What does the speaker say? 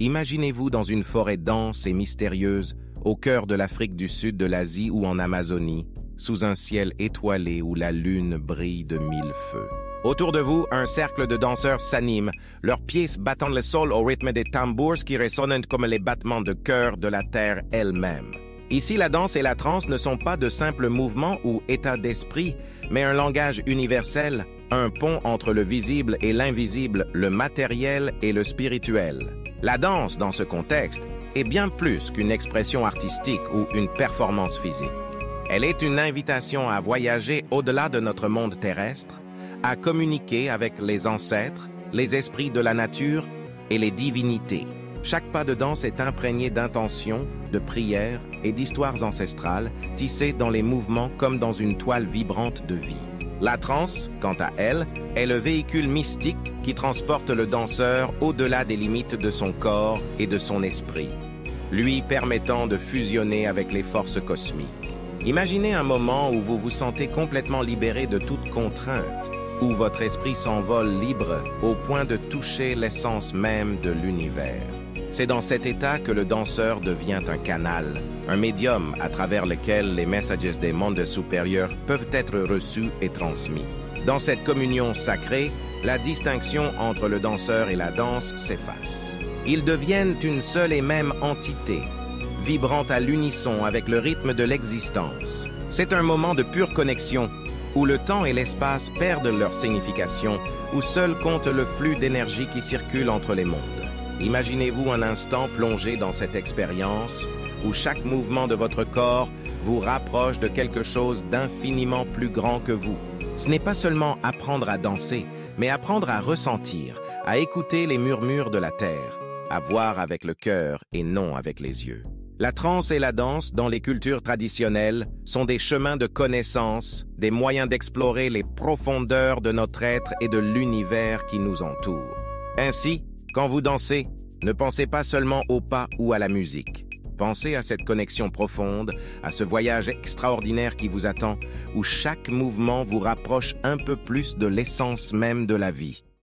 Imaginez-vous dans une forêt dense et mystérieuse, au cœur de l'Afrique du Sud, de l'Asie ou en Amazonie, sous un ciel étoilé où la lune brille de mille feux. Autour de vous, un cercle de danseurs s'anime, leurs pieds battant le sol au rythme des tambours qui résonnent comme les battements de cœur de la terre elle-même. Ici, la danse et la transe ne sont pas de simples mouvements ou états d'esprit, mais un langage universel, un pont entre le visible et l'invisible, le matériel et le spirituel. La danse, dans ce contexte, est bien plus qu'une expression artistique ou une performance physique. Elle est une invitation à voyager au-delà de notre monde terrestre, à communiquer avec les ancêtres, les esprits de la nature et les divinités. Chaque pas de danse est imprégné d'intentions, de prières et d'histoires ancestrales, tissées dans les mouvements comme dans une toile vibrante de vie. La transe, quant à elle, est le véhicule mystique qui transporte le danseur au-delà des limites de son corps et de son esprit, lui permettant de fusionner avec les forces cosmiques. Imaginez un moment où vous vous sentez complètement libéré de toute contrainte, où votre esprit s'envole libre au point de toucher l'essence même de l'univers. C'est dans cet état que le danseur devient un canal, un médium à travers lequel les messages des mondes supérieurs peuvent être reçus et transmis. Dans cette communion sacrée, la distinction entre le danseur et la danse s'efface. Ils deviennent une seule et même entité, vibrant à l'unisson avec le rythme de l'existence. C'est un moment de pure connexion, où le temps et l'espace perdent leur signification, où seul compte le flux d'énergie qui circule entre les mondes. Imaginez-vous un instant plongé dans cette expérience, où chaque mouvement de votre corps vous rapproche de quelque chose d'infiniment plus grand que vous. Ce n'est pas seulement apprendre à danser, mais apprendre à ressentir, à écouter les murmures de la terre, à voir avec le cœur et non avec les yeux. La transe et la danse, dans les cultures traditionnelles, sont des chemins de connaissance, des moyens d'explorer les profondeurs de notre être et de l'univers qui nous entoure. Ainsi, quand vous dansez, ne pensez pas seulement au pas ou à la musique. Pensez à cette connexion profonde, à ce voyage extraordinaire qui vous attend, où chaque mouvement vous rapproche un peu plus de l'essence même de la vie.